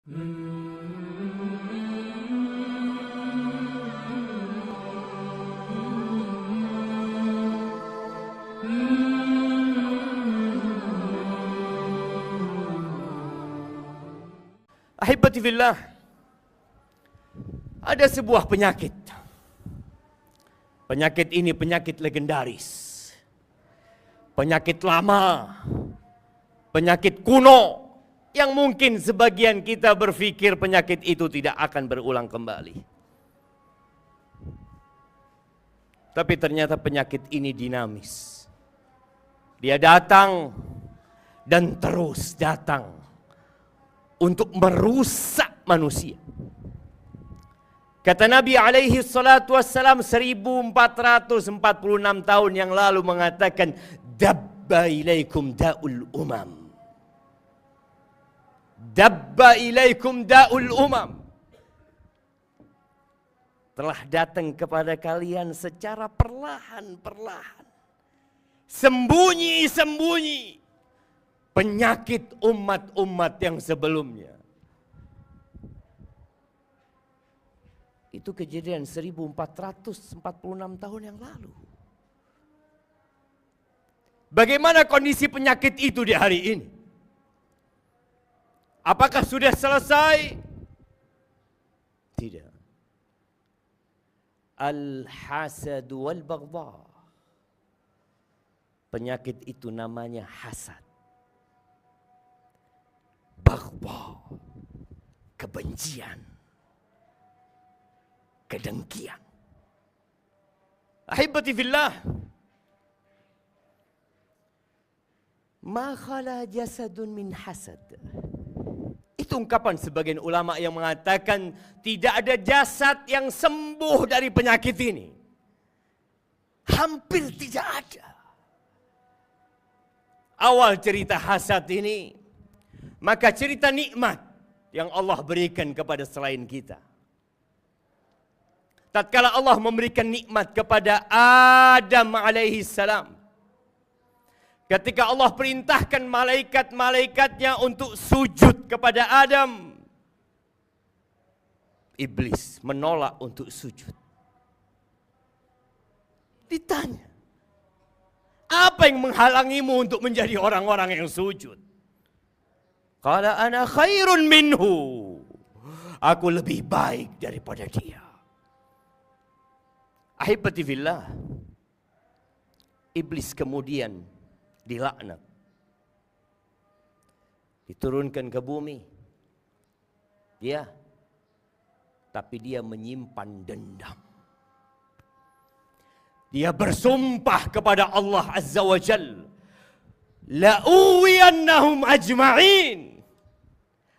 Ahibati fillah, ada sebuah penyakit. Penyakit ini penyakit legendaris. Penyakit lama. Penyakit kuno. Yang mungkin sebagian kita berpikir penyakit itu tidak akan berulang kembali. Tapi ternyata penyakit ini dinamis. Dia datang dan terus datang untuk merusak manusia. Kata Nabi alaihi salatu wassalam 1446 tahun yang lalu mengatakan, dabba ilaikum da'ul umam. Dabba ilaikum da'ul umam. Telah datang kepada kalian secara perlahan-perlahan. Sembunyi-sembunyi. Penyakit umat-umat yang sebelumnya. Itu kejadian 1446 tahun yang lalu. Bagaimana kondisi penyakit itu di hari ini? Apakah sudah selesai? Tidak. Al-hasad wal-baghdha. Penyakit itu namanya hasad. Baghdha. Kebencian. Kedengkian. Ahibati fillah. Ma khala jasadun min hasad. Itu ungkapan sebagian ulama yang mengatakan tidak ada jasad yang sembuh dari penyakit ini. Hampir tidak ada. Awal cerita hasad ini, maka cerita nikmat yang Allah berikan kepada selain kita. Tatkala Allah memberikan nikmat kepada Adam alaihi salam. Ketika Allah perintahkan malaikat-malaikatnya untuk sujud kepada Adam. Iblis menolak untuk sujud. Ditanya, apa yang menghalangimu untuk menjadi orang-orang yang sujud? Qala ana khairun minhu. Aku lebih baik daripada dia. Ahibati fillah. Iblis kemudian dilaknat. Diturunkan ke bumi. Tapi dia menyimpan dendam. Dia bersumpah kepada Allah Azza wa Jal. La'uwiyannahum ajma'in.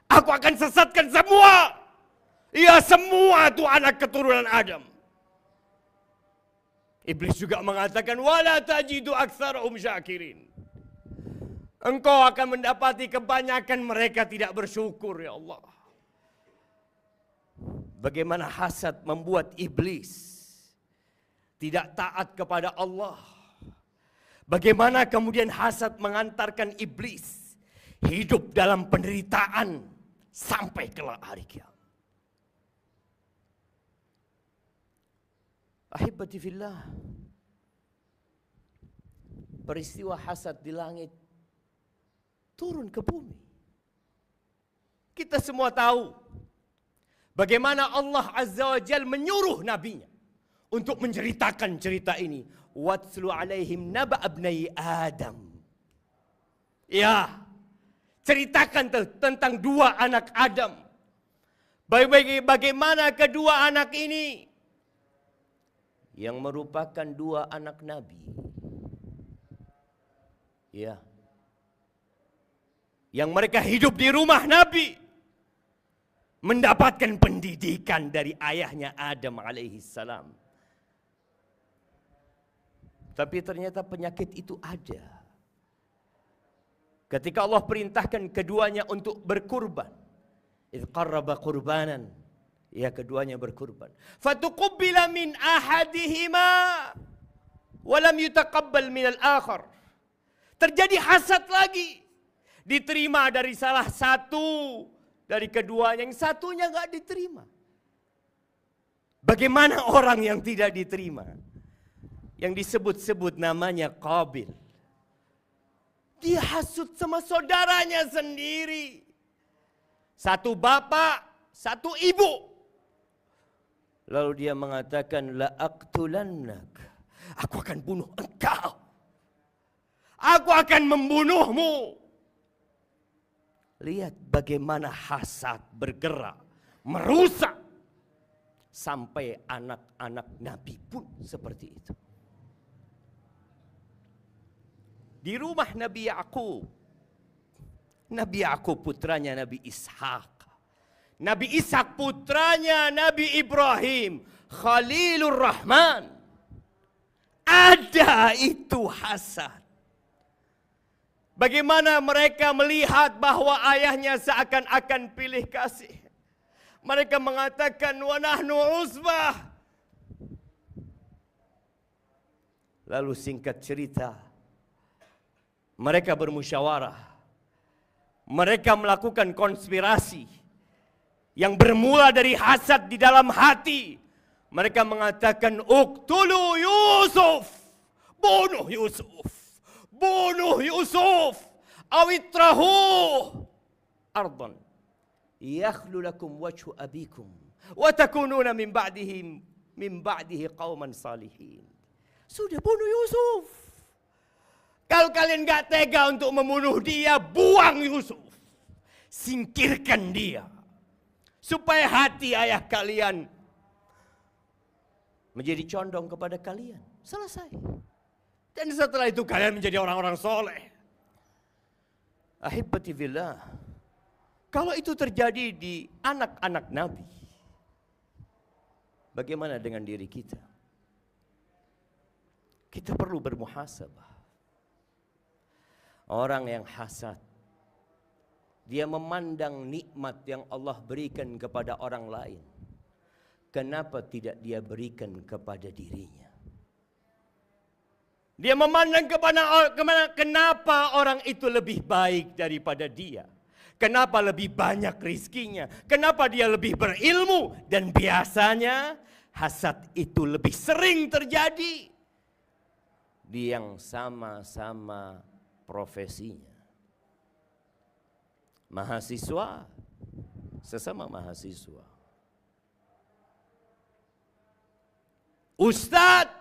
Aku akan sesatkan semua. Ya, semua itu anak keturunan Adam. Iblis juga mengatakan, wala tajidu aktsarahum syakirin. Engkau akan mendapati kebanyakan mereka tidak bersyukur, ya Allah. Bagaimana hasad membuat iblis tidak taat kepada Allah. Bagaimana kemudian hasad mengantarkan iblis hidup dalam penderitaan sampai kelak hari kiamat. Ahibati fillah. Peristiwa hasad di langit turun ke bumi. Kita semua tahu bagaimana Allah Azza wa Jal menyuruh nabinya untuk menceritakan cerita ini. Watslu alaihim naba abnai Adam. Ya, ceritakan tentang dua anak Adam. Bagaimana kedua anak ini yang merupakan dua anak Nabi. Ya. Yang mereka hidup di rumah Nabi. Mendapatkan pendidikan dari ayahnya Adam alaihi salam. Tapi ternyata penyakit itu ada. Ketika Allah perintahkan keduanya untuk berkurban. Idh qarraba qurbanan. Ya, keduanya berkurban. Fatuqubbila min ahadihima walam yutaqabbal min al-akhar. Terjadi hasad lagi. Diterima dari salah satu dari keduanya, yang satunya nggak diterima. Bagaimana orang yang tidak diterima? Yang disebut-sebut namanya Qabil. Dia hasut sama saudaranya sendiri. Satu bapak, satu ibu. Lalu dia mengatakan, la aqtulannak. Aku akan bunuh engkau. Aku akan membunuhmu. Lihat bagaimana hasad bergerak, merusak. Sampai anak-anak Nabi pun seperti itu. Di rumah Nabi Yakub. Nabi Yakub putranya Nabi Ishak. Nabi Ishak putranya Nabi Ibrahim. Khalilur Rahman. Ada itu hasad. Bagaimana mereka melihat bahwa ayahnya seakan-akan pilih kasih. Mereka mengatakan, wa nahnu usbah. Lalu singkat cerita, mereka bermusyawarah. Mereka melakukan konspirasi yang bermula dari hasad di dalam hati. Mereka mengatakan, uqtulu Yusuf. Bunuh Yusuf. Bunuh Yusuf. Awitrahu ardan. Yakhlu lakum wajhu abikum. Wa takununa min ba'dihi qauman salihin. Sudah, bunuh Yusuf. Kalau kalian gak tega untuk membunuh dia, buang Yusuf. Singkirkan dia. Supaya hati ayah kalian menjadi condong kepada kalian. Selesai. Dan setelah itu kalian menjadi orang-orang soleh. Ahibati fillah. Kalau itu terjadi di anak-anak Nabi, bagaimana dengan diri kita? Kita perlu bermuhasabah. Orang yang hasad, dia memandang nikmat yang Allah berikan kepada orang lain. Kenapa tidak dia berikan kepada dirinya? Dia memandang kenapa orang itu lebih baik daripada dia. Kenapa lebih banyak rizkinya? Kenapa dia lebih berilmu? Dan biasanya hasad itu lebih sering terjadi di yang sama-sama profesinya. Mahasiswa, sesama mahasiswa. Ustadz,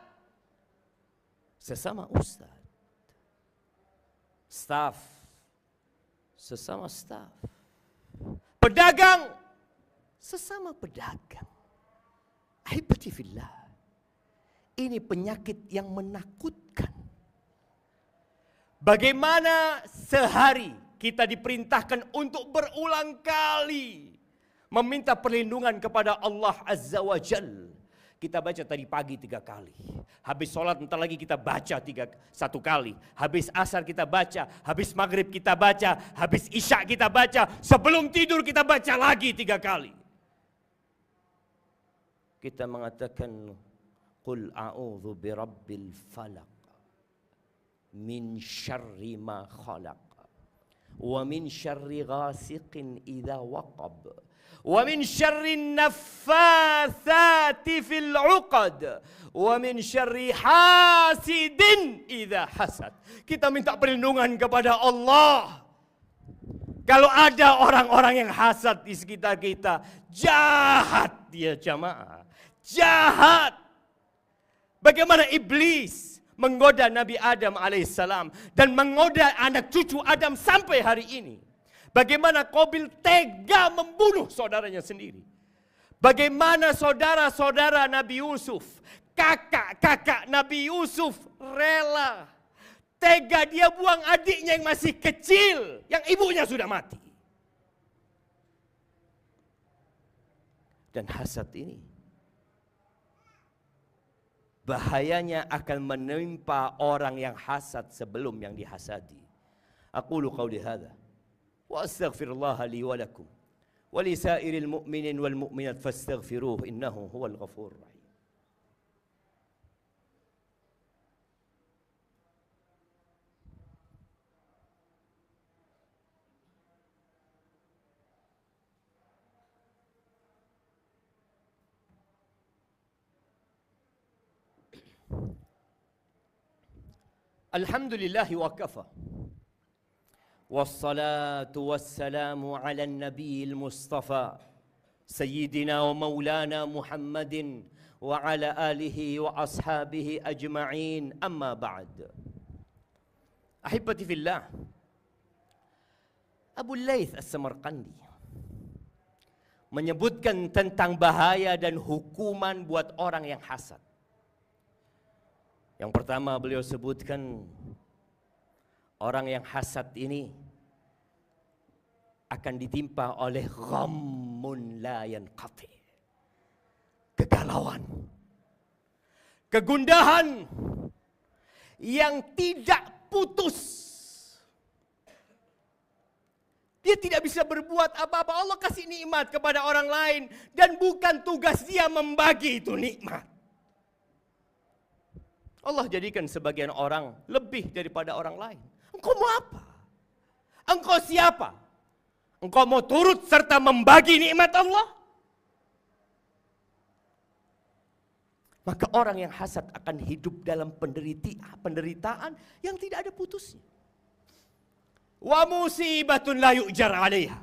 sesama ustadz. Staf, sesama staf. Pedagang, sesama pedagang. Ahibati fillah. Ini penyakit yang menakutkan. Bagaimana sehari kita diperintahkan untuk berulang kali meminta perlindungan kepada Allah Azza wa Jal. Kita baca tadi pagi 3 kali. Habis sholat entar lagi kita baca 1 kali. Habis asar kita baca. Habis maghrib kita baca. Habis isya kita baca. Sebelum tidur kita baca lagi 3 kali. Kita mengatakan, Qul a'udhu birabbil falaq. Min syarri ma khalaq. Wa min syarri ghasiqin idha waqab. Wa min syarri naffathati fil 'uqad. Wa min syarri hasidin idza hasad. Kita minta perlindungan kepada Allah. Kalau ada orang-orang yang hasad di sekitar kita, jahat dia jamaah. Jahat. Bagaimana iblis menggoda Nabi Adam alaihissalam dan menggoda anak cucu Adam sampai hari ini. Bagaimana Qabil tega membunuh saudaranya sendiri. Bagaimana saudara-saudara Nabi Yusuf, kakak-kakak Nabi Yusuf rela. Tega dia buang adiknya yang masih kecil, yang ibunya sudah mati. Dan hasad ini, bahayanya akan menimpa orang yang hasad sebelum yang dihasadi. Aqulu qawli hadha. Wa astaghfirullah li wa lakum wa li sairil mu'minin wal mu'minat fastaghfiruh innahu huwal ghafurur rahim. Alhamdulillahi wa kafa. Wassalatu wassalamu ala nabiyil mustafa Sayyidina wa maulana Muhammadin wa ala alihi wa ashabihi ajma'in, amma ba'd. Ahibati fillah, Abu Laith As-Samarqandi menyebutkan tentang bahaya dan hukuman buat orang yang hasad. Yang pertama beliau sebutkan, orang yang hasad ini akan ditimpa oleh ghammun la yanqati, kegalauan, kegundahan yang tidak putus. Dia tidak bisa berbuat apa-apa. Allah kasih nikmat kepada orang lain dan bukan tugas dia membagi itu nikmat. Allah jadikan sebagian orang lebih daripada orang lain. Engkau mau apa? Engkau siapa? Engkau mau turut serta membagi nikmat Allah? Maka orang yang hasad akan hidup dalam penderitaan yang tidak ada putusnya. Wa musibatun la yu'jar 'alaiha.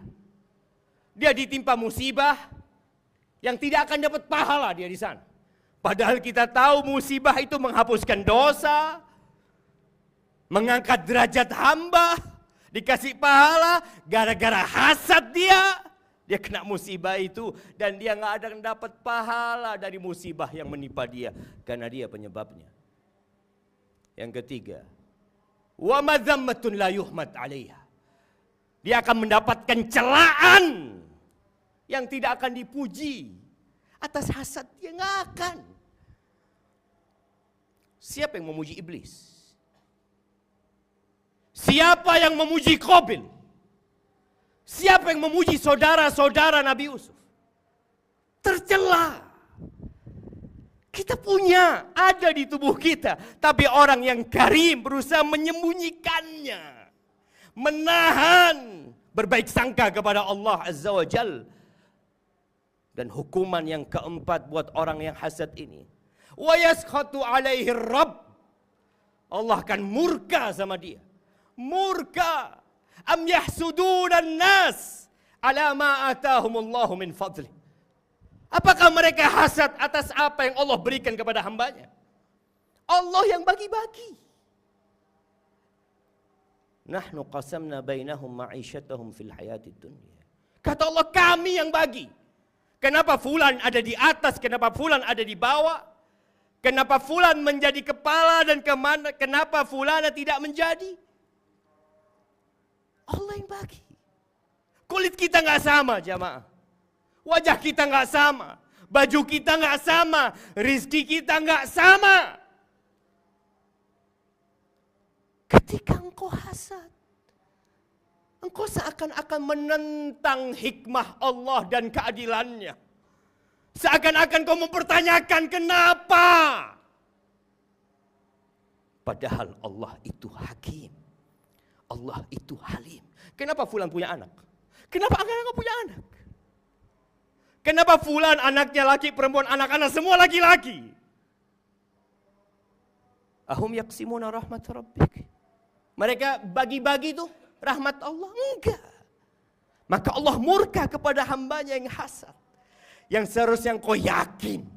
Dia ditimpa musibah yang tidak akan dapat pahala dia di sana. Padahal kita tahu musibah itu menghapuskan dosa, mengangkat derajat hamba, dikasih pahala. Gara-gara hasad dia kena musibah itu dan dia nggak ada dapat pahala dari musibah yang menimpa dia karena dia penyebabnya. Yang ketiga, wa madzammatun la yuhmad 'alaiha. Dia akan mendapatkan celaan yang tidak akan dipuji. Atas hasad dia nggak akan. Siapa yang memuji iblis? Siapa yang memuji Qabil? Siapa yang memuji saudara-saudara Nabi Yusuf? Tercela. Kita punya, ada di tubuh kita. Tapi orang yang karim berusaha menyembunyikannya. Menahan berbaik sangka kepada Allah Azza wa Jal. Dan hukuman yang keempat buat orang yang hasad ini, wa yaskhatu alaihi Rabb. Allah akan murka sama dia. Murka. Am yahsudunan nas ala ma atahumullahu min fadli. Apakah mereka hasad atas apa yang Allah berikan kepada hambanya? Allah yang bagi-bagi. Nahnu qasamna bainahum ma'isyatahum fil hayatid dunya. Kata Allah, kami yang bagi. Kenapa fulan ada di atas, kenapa fulan ada di bawah? Kenapa fulan menjadi kepala dan kenapa fulana tidak menjadi? Allah yang bagi. Kulit kita nggak sama, jamaah. Wajah kita nggak sama. Baju kita nggak sama. Rizki kita nggak sama. Ketika engkau hasad, engkau seakan-akan menentang hikmah Allah dan keadilannya. Seakan-akan kau mempertanyakan kenapa. Padahal Allah itu hakim. Allah itu halim. Kenapa fulan punya anak? Kenapa angkat enggak punya anak? Kenapa fulan anaknya laki, perempuan, anak-anak semua laki-laki? Ahum yaqsimuna rahmat rabbik. Mereka bagi-bagi tuh rahmat Allah? Enggak. Maka Allah murka kepada hambanya yang hasad. Yang seharusnya engkau yakin.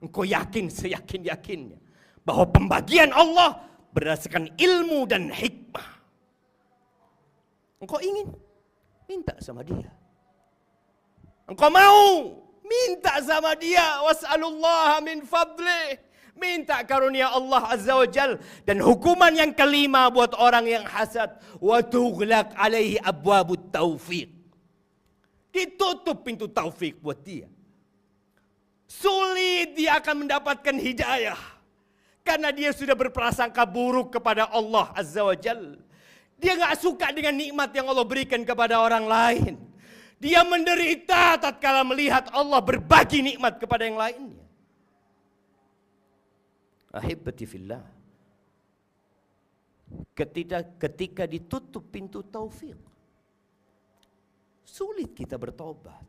Engkau yakin seyakin-yakinnya. Bahwa pembagian Allah berdasarkan ilmu dan hikmah. Engkau ingin? Minta sama dia. Engkau mau? Minta sama dia. Was'alullaha min fadlih. Minta karunia Allah Azza wa Jal. Dan hukuman yang kelima buat orang yang hasad. Wa tughlaq alaihi abwabut taufiq. Ditutup pintu taufik buat dia. Sulit dia akan mendapatkan hidayah. Karena dia sudah berprasangka buruk kepada Allah Azza wa Jal. Dia gak suka dengan nikmat yang Allah berikan kepada orang lain. Dia menderita tatkala melihat Allah berbagi nikmat kepada yang lainnya. Ahibati fillah. Ketika ditutup pintu taufik, sulit kita bertobat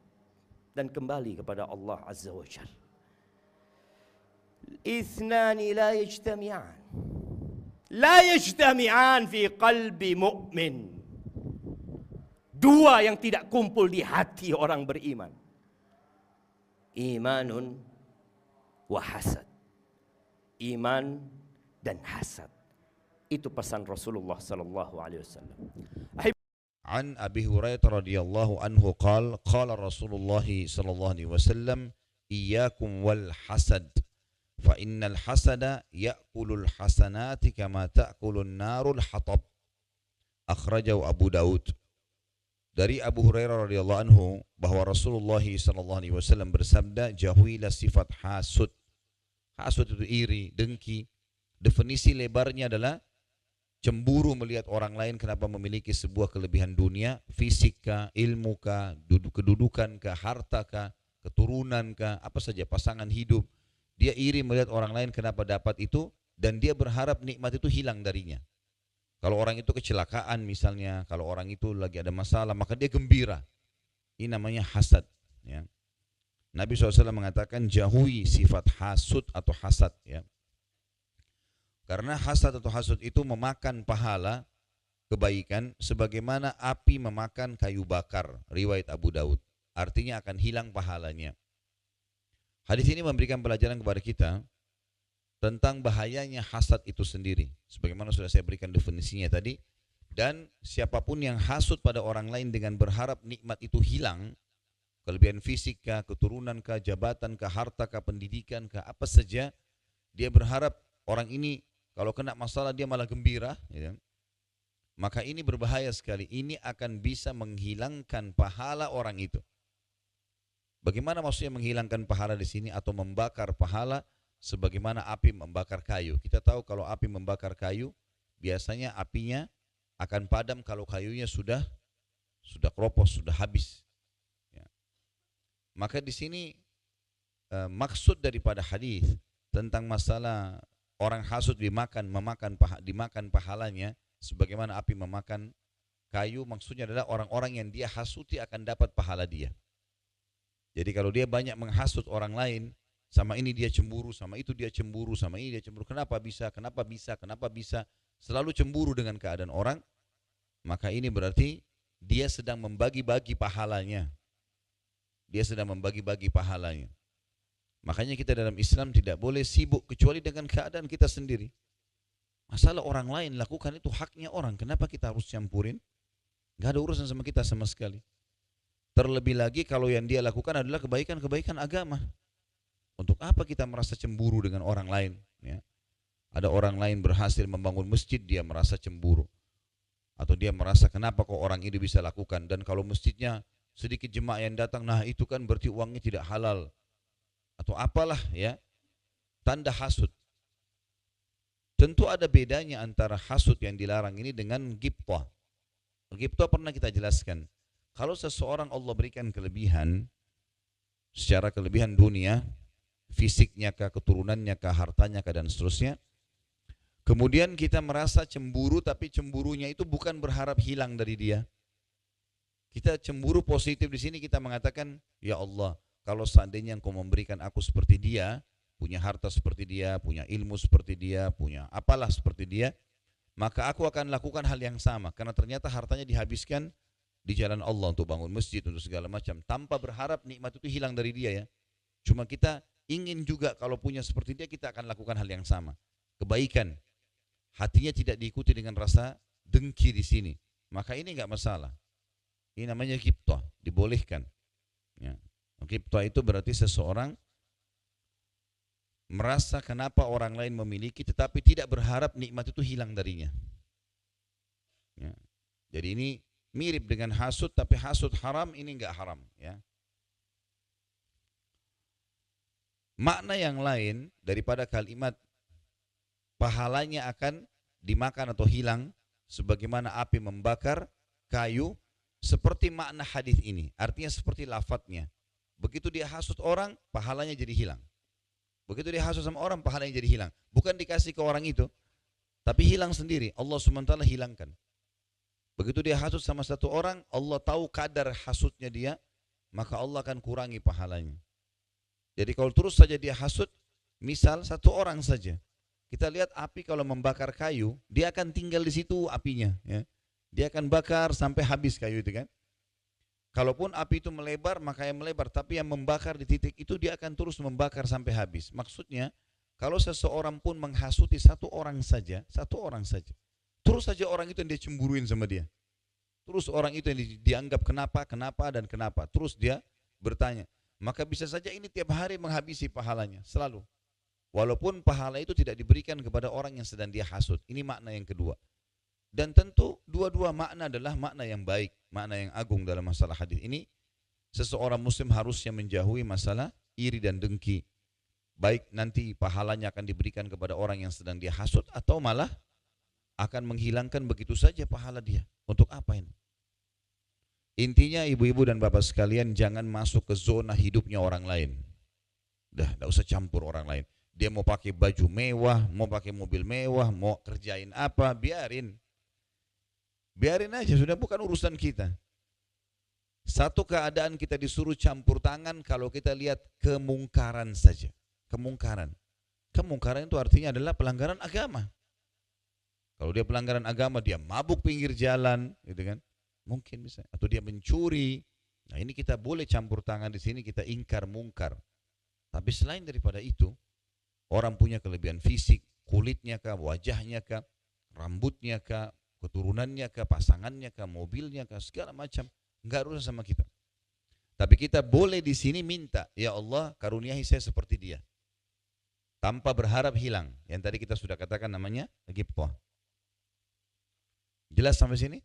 dan kembali kepada Allah Azza wa Jalla. Ithnani la yajtami'an. la yajtami'an fi qalbi mu'min. Dua yang tidak kumpul di hati orang beriman. Imanun wa hasad. Iman dan hasad. Itu pesan Rasulullah sallallahu alaihi wasallam. An Abi Hurairah radhiyallahu anhu qala Rasulullah sallallahu alaihi wasallam iyyakum wal hasad fa innal hasada ya'kulul hasanati kama ta'kulun narul hatab. Akhrajahu Abu Daud. Dari Abu Hurairah radhiyallahu anhu bahwa Rasulullah sallallahu alaihi wasallam bersabda, jauhilah sifat hasud. Hasud itu iri, dengki. Definisi lebarnya adalah cemburu melihat orang lain kenapa memiliki sebuah kelebihan dunia, fisik kah, ilmu kah, kedudukan kah, harta kah, keturunan kah, apa saja, pasangan hidup. Dia iri melihat orang lain kenapa dapat itu, dan dia berharap nikmat itu hilang darinya. Kalau orang itu kecelakaan misalnya, kalau orang itu lagi ada masalah, maka dia gembira. Ini namanya hasad. Ya. Nabi SAW mengatakan jauhi sifat hasud atau hasad. Ya. Karena hasad atau hasud itu memakan pahala kebaikan sebagaimana api memakan kayu bakar. Riwayat Abu Daud. Artinya akan hilang pahalanya. Hadis ini memberikan pelajaran kepada kita tentang bahayanya hasad itu sendiri. Sebagaimana sudah saya berikan definisinya tadi. Dan siapapun yang hasud pada orang lain dengan berharap nikmat itu hilang, kelebihan fisik kah, keturunan kah, jabatan kah, harta kah, pendidikan kah, apa saja, dia berharap orang ini kalau kena masalah dia malah gembira, ya. Maka ini berbahaya sekali. Ini akan bisa menghilangkan pahala orang itu. Bagaimana maksudnya menghilangkan pahala di sini atau membakar pahala? Sebagaimana api membakar kayu. Kita tahu kalau api membakar kayu, biasanya apinya akan padam kalau kayunya sudah keropos, sudah habis. Ya. Maka di sini maksud daripada hadis tentang masalah orang hasud dimakan pahalanya, sebagaimana api memakan kayu, maksudnya adalah orang-orang yang dia hasuti akan dapat pahala dia. Jadi kalau dia banyak menghasut orang lain, sama ini dia cemburu, sama itu dia cemburu, sama ini dia cemburu. Kenapa bisa? Kenapa bisa? Kenapa bisa? Selalu cemburu dengan keadaan orang. Maka ini berarti dia sedang membagi-bagi pahalanya. Dia sedang membagi-bagi pahalanya. Makanya kita dalam Islam tidak boleh sibuk kecuali dengan keadaan kita sendiri. Masalah orang lain lakukan itu haknya orang. Kenapa kita harus campurin? Gak ada urusan sama kita sama sekali. Terlebih lagi kalau yang dia lakukan adalah kebaikan-kebaikan agama. Untuk apa kita merasa cemburu dengan orang lain? Ya. Ada orang lain berhasil membangun masjid, dia merasa cemburu. Atau dia merasa kenapa kok orang ini bisa lakukan. Dan kalau masjidnya sedikit jemaah yang datang, nah itu kan berarti uangnya tidak halal. Atau apalah ya, tanda hasud. Tentu ada bedanya antara hasud yang dilarang ini dengan ghibthah. Ghibthah pernah kita jelaskan. Kalau seseorang Allah berikan kelebihan, secara kelebihan dunia, fisiknya kah, keturunannya kah, hartanya kah, dan seterusnya. Kemudian kita merasa cemburu, tapi cemburunya itu bukan berharap hilang dari dia. Kita cemburu positif di sini, kita mengatakan, ya Allah, kalau seandainya Engkau memberikan aku seperti dia, punya harta seperti dia, punya ilmu seperti dia, punya apalah seperti dia, maka aku akan lakukan hal yang sama. Karena ternyata hartanya dihabiskan di jalan Allah untuk bangun masjid, untuk segala macam, tanpa berharap nikmat itu hilang dari dia ya. Cuma kita ingin juga kalau punya seperti dia, kita akan lakukan hal yang sama. Kebaikan. Hatinya tidak diikuti dengan rasa dengki di sini. Maka ini enggak masalah. Ini namanya ghibthah, dibolehkan. Ya. Ghibthah itu berarti seseorang merasa kenapa orang lain memiliki tetapi tidak berharap nikmat itu hilang darinya. Ya. Jadi ini mirip dengan hasud, tapi hasud haram, ini enggak haram. Ya. Makna yang lain daripada kalimat pahalanya akan dimakan atau hilang sebagaimana api membakar kayu, seperti makna hadis ini. Artinya seperti lafadznya. Begitu dia hasud orang, pahalanya jadi hilang. Begitu dia hasud sama orang, pahalanya jadi hilang. Bukan dikasih ke orang itu, tapi hilang sendiri. Allah SWT hilangkan. Begitu dia hasud sama satu orang, Allah tahu kadar hasudnya dia, maka Allah akan kurangi pahalanya. Jadi kalau terus saja dia hasud, misal satu orang saja, Kita lihat api kalau membakar kayu, dia akan tinggal di situ apinya. Ya. Dia akan bakar sampai habis kayu itu kan. Kalaupun api itu melebar, maka yang melebar. Tapi yang membakar di titik itu, dia akan terus membakar sampai habis. Maksudnya, kalau seseorang pun menghasuti satu orang saja, terus saja orang itu yang dia cemburuin sama dia. Terus orang itu yang dianggap kenapa, dan kenapa. Terus dia bertanya. Maka bisa saja ini tiap hari menghabisi pahalanya, selalu. Walaupun pahala itu tidak diberikan kepada orang yang sedang dia hasut. Ini makna yang kedua. Dan tentu dua-dua makna adalah makna yang baik, makna yang agung dalam masalah hadis ini. Seseorang muslim harusnya menjauhi masalah iri dan dengki. Baik nanti pahalanya akan diberikan kepada orang yang sedang dia hasut, atau malah akan menghilangkan begitu saja pahala dia. Untuk apa ini? Intinya ibu-ibu dan bapak sekalian, jangan masuk ke zona hidupnya orang lain. Tidak usah campur orang lain. Dia mau pakai baju mewah, mau pakai mobil mewah, mau kerjain apa, biarin. Biarin aja, sudah bukan urusan kita. Satu keadaan kita disuruh campur tangan kalau kita lihat kemungkaran saja. Kemungkaran itu artinya adalah pelanggaran agama. Kalau dia pelanggaran agama, dia mabuk pinggir jalan, gitu kan? Mungkin bisa, atau dia mencuri. Nah, ini kita boleh campur tangan di sini, kita ingkar mungkar. Tapi selain daripada itu, orang punya kelebihan fisik, kulitnya kah, wajahnya kah, rambutnya kah, keturunannya kah, pasangannya kah, mobilnya kah, segala macam, enggak urusan sama kita. Tapi kita boleh di sini minta, ya Allah karuniai saya seperti dia, tanpa berharap hilang. Yang tadi kita sudah katakan namanya ghibthah. Jelas sampai sini?